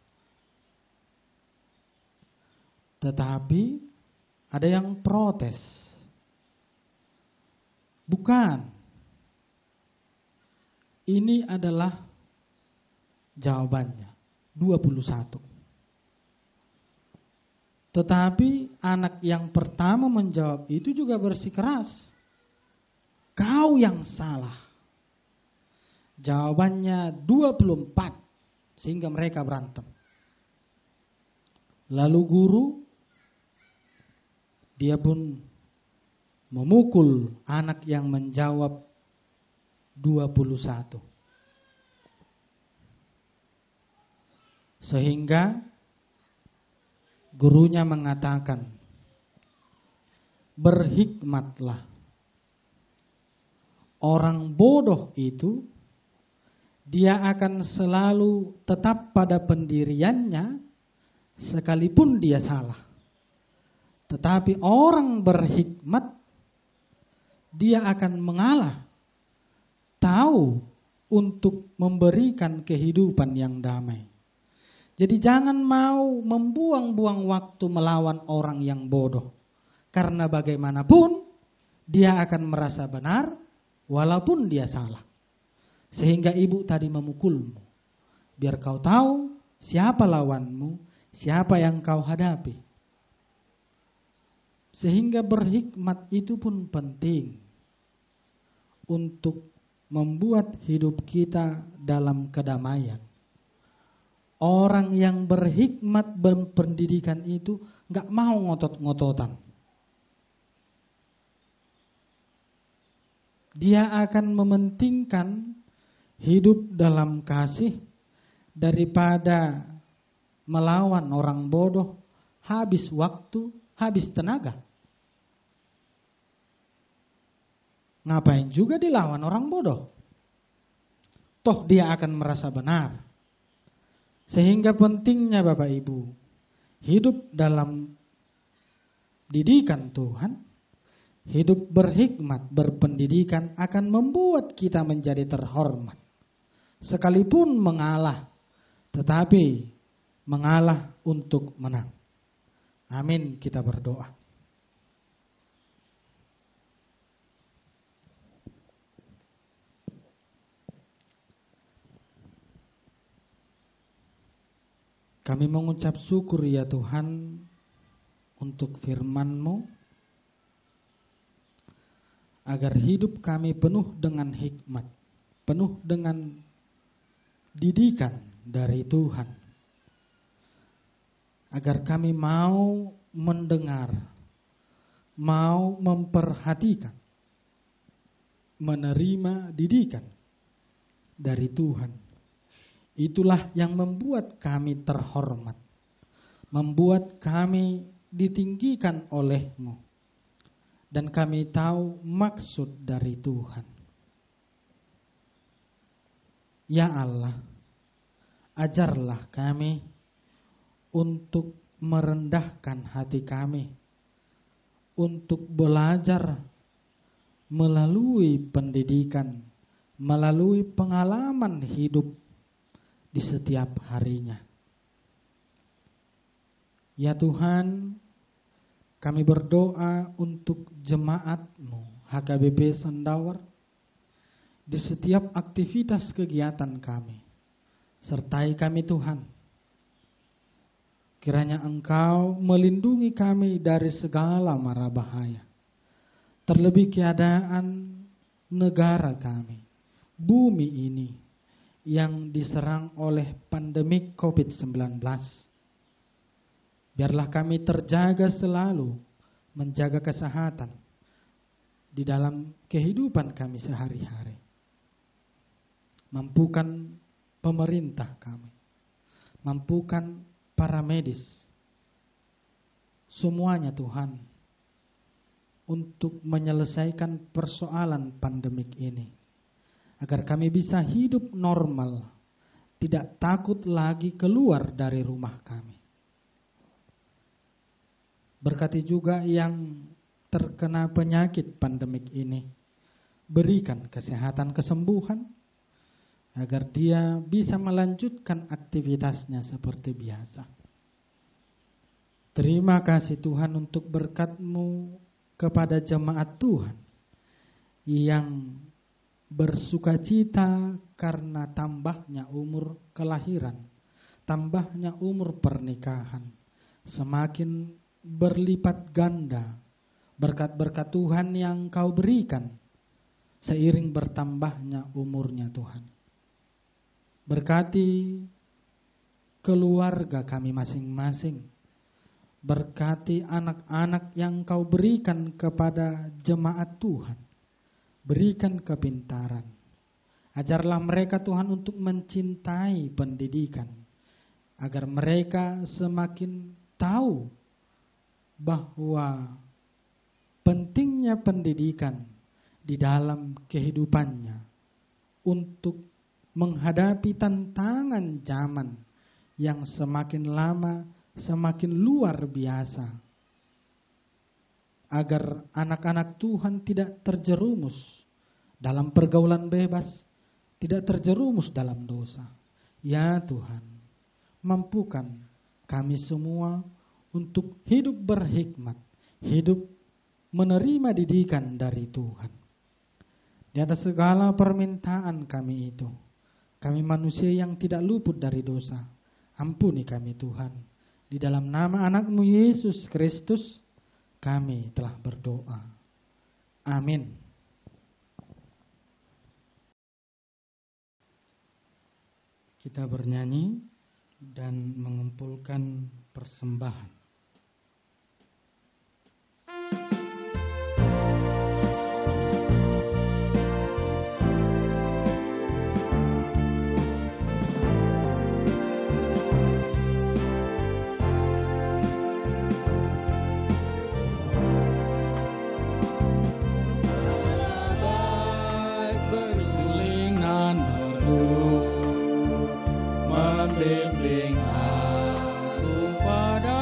Tetapi ada yang protes. Bukan, Ini adalah jawabannya, 21. Tetapi anak yang pertama menjawab itu juga bersikeras, kau yang salah. Jawabannya 24, sehingga mereka berantem. Lalu guru, dia pun memukul anak yang menjawab 21. Sehingga gurunya mengatakan, berhikmatlah. Orang bodoh itu, dia akan selalu tetap pada pendiriannya sekalipun dia salah. Tetapi orang berhikmat, dia akan mengalah, tahu untuk memberikan kehidupan yang damai. Jadi jangan mau membuang-buang waktu melawan orang yang bodoh. Karena bagaimanapun dia akan merasa benar walaupun dia salah. Sehingga ibu tadi memukulmu. Biar kau tahu siapa lawanmu, siapa yang kau hadapi. Sehingga berhikmat itu pun penting untuk membuat hidup kita dalam kedamaian. Orang yang berhikmat berpendidikan itu gak mau ngotot-ngototan. Dia akan mementingkan hidup dalam kasih daripada melawan orang bodoh, habis waktu, habis tenaga. Ngapain juga dilawan orang bodoh? Toh dia akan merasa benar. Sehingga pentingnya Bapak Ibu, hidup dalam didikan Tuhan, hidup berhikmat, berpendidikan akan membuat kita menjadi terhormat. Sekalipun mengalah, tetapi mengalah untuk menang. Amin, kita berdoa. Kami mengucap syukur ya Tuhan untuk firman-Mu, agar hidup kami penuh dengan hikmat, penuh dengan didikan dari Tuhan. Agar kami mau mendengar, mau memperhatikan, menerima didikan dari Tuhan. Itulah yang membuat kami terhormat, membuat kami ditinggikan oleh-Mu, dan kami tahu maksud dari Tuhan. Ya Allah, ajarlah kami untuk merendahkan hati kami, untuk belajar melalui pendidikan, melalui pengalaman hidup di setiap harinya. Ya Tuhan, kami berdoa untuk jemaat-Mu HKBP Sendawar di setiap aktivitas kegiatan kami. Sertai kami Tuhan. Kiranya Engkau melindungi kami dari segala mara bahaya. Terlebih keadaan negara kami, bumi ini yang diserang oleh pandemi COVID-19. Biarlah kami terjaga selalu, menjaga kesehatan di dalam kehidupan kami sehari-hari. Mampukan pemerintah kami, mampukan para medis, semuanya Tuhan, untuk menyelesaikan persoalan pandemik ini. Agar kami bisa hidup normal, tidak takut lagi keluar dari rumah kami. Berkati juga yang terkena penyakit pandemik ini, berikan kesehatan kesembuhan, agar dia bisa melanjutkan aktivitasnya seperti biasa. Terima kasih Tuhan untuk berkat-Mu kepada jemaat Tuhan yang bersukacita karena tambahnya umur kelahiran, tambahnya umur pernikahan, semakin berlipat ganda berkat-berkat Tuhan yang Kau berikan seiring bertambahnya umurnya Tuhan. Berkati keluarga kami masing-masing, berkati anak-anak yang Kau berikan kepada jemaat Tuhan. Berikan kepintaran. Ajarlah mereka Tuhan untuk mencintai pendidikan, agar mereka semakin tahu bahwa pentingnya pendidikan di dalam kehidupannya untuk menghadapi tantangan zaman yang semakin lama semakin luar biasa. Agar anak-anak Tuhan tidak terjerumus dalam pergaulan bebas, tidak terjerumus dalam dosa. Ya Tuhan, mampukan kami semua untuk hidup berhikmat, hidup menerima didikan dari Tuhan. Di atas segala permintaan kami itu, kami manusia yang tidak luput dari dosa, ampuni kami Tuhan. Di dalam nama anak-Mu Yesus Kristus, kami telah berdoa. Amin. Kita bernyanyi dan mengumpulkan persembahan. Membimbing aku pada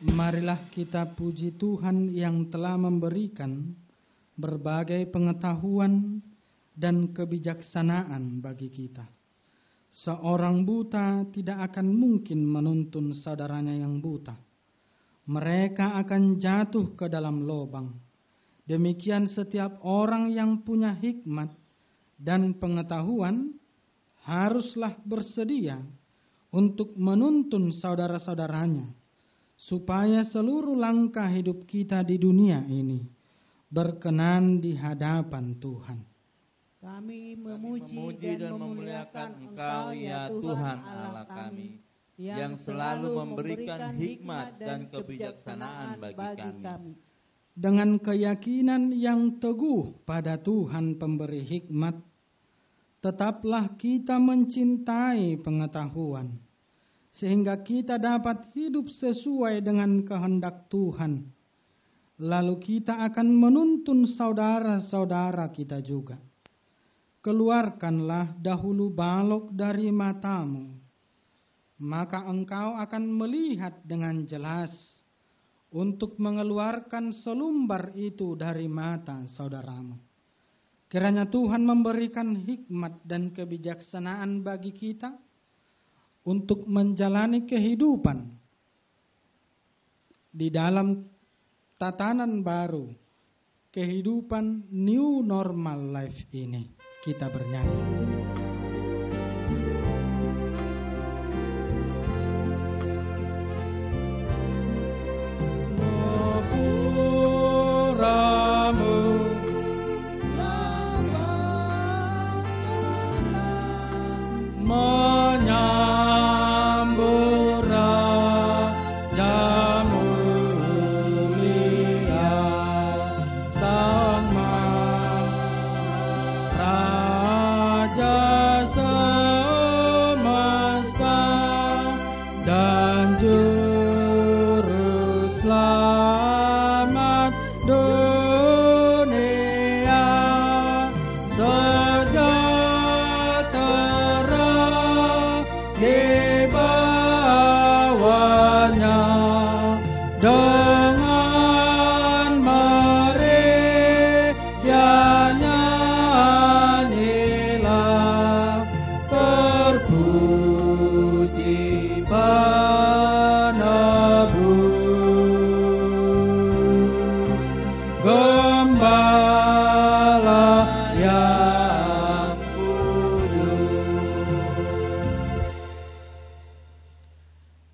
Marilah kita puji Tuhan yang telah memberikan berbagai pengetahuan dan kebijaksanaan bagi kita. Seorang buta tidak akan mungkin menuntun saudaranya yang buta. Mereka akan jatuh ke dalam lubang. Demikian setiap orang yang punya hikmat dan pengetahuan haruslah bersedia untuk menuntun saudara-saudaranya, supaya seluruh langkah hidup kita di dunia ini berkenan di hadapan Tuhan. Kami memuji dan memuliakan Engkau ya Tuhan Allah kami, yang selalu memberikan hikmat dan kebijaksanaan bagi kami. Dengan keyakinan yang teguh pada Tuhan pemberi hikmat, tetaplah kita mencintai pengetahuan sehingga kita dapat hidup sesuai dengan kehendak Tuhan. Lalu kita akan menuntun saudara-saudara kita juga. Keluarkanlah dahulu balok dari matamu, maka engkau akan melihat dengan jelas untuk mengeluarkan selumbar itu dari mata saudaramu. Kiranya Tuhan memberikan hikmat dan kebijaksanaan bagi kita untuk menjalani kehidupan di dalam tatanan baru, kehidupan new normal life ini. Kita bernyanyi.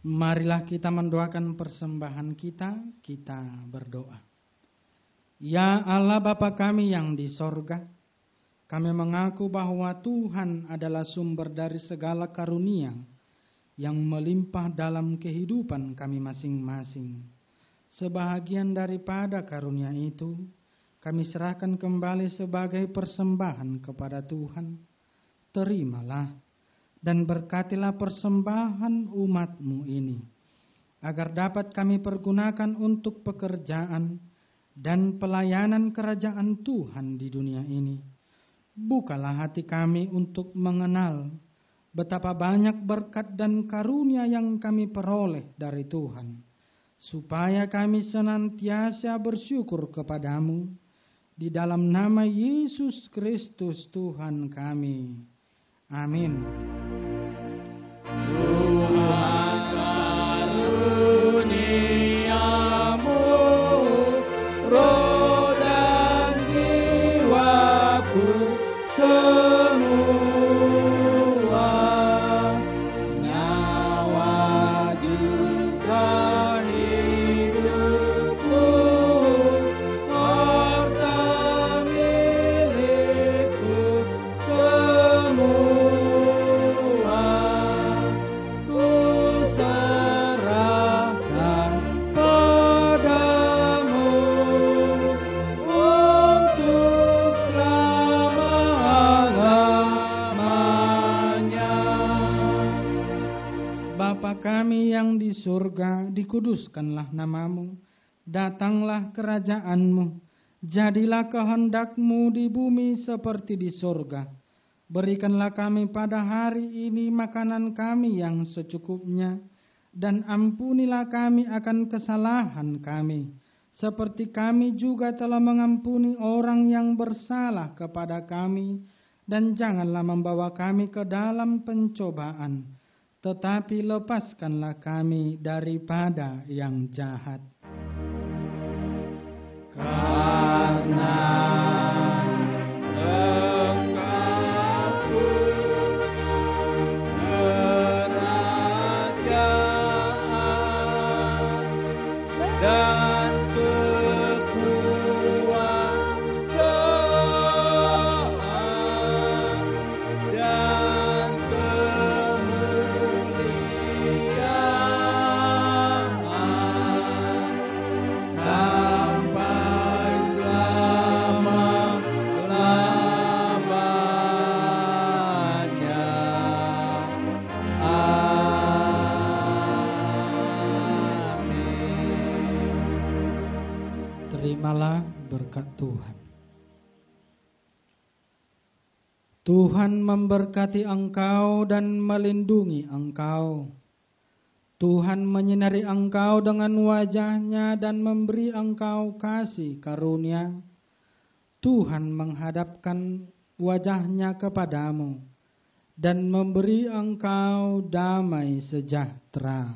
Marilah kita mendoakan persembahan kita berdoa. Ya Allah Bapa kami yang di sorga, kami mengaku bahwa Tuhan adalah sumber dari segala karunia yang melimpah dalam kehidupan kami masing-masing. Sebahagian daripada karunia itu, kami serahkan kembali sebagai persembahan kepada Tuhan. Terimalah dan berkatilah persembahan umat-Mu ini, agar dapat kami pergunakan untuk pekerjaan dan pelayanan kerajaan Tuhan di dunia ini. Bukalah hati kami untuk mengenal betapa banyak berkat dan karunia yang kami peroleh dari Tuhan, supaya kami senantiasa bersyukur kepadamu di dalam nama Yesus Kristus Tuhan kami. Amin. Tuhan karuniamu, roh dan jiwaku semua, nyawa juga hidupku, harta milikku semua. Kami yang di surga, dikuduskanlah namamu, datanglah kerajaanmu, jadilah kehendak-Mu di bumi seperti di surga. Berikanlah kami pada hari ini makanan kami yang secukupnya, dan ampunilah kami akan kesalahan kami, seperti kami juga telah mengampuni orang yang bersalah kepada kami, dan janganlah membawa kami ke dalam pencobaan, tetapi lepaskanlah kami daripada yang jahat. Karena engkau kerajaan dan kekuasaan dan Terimalah berkat Tuhan. Tuhan memberkati engkau dan melindungi engkau. Tuhan menyinari engkau dengan wajah-Nya dan memberi engkau kasih karunia. Tuhan menghadapkan wajah-Nya kepadamu dan memberi engkau damai sejahtera.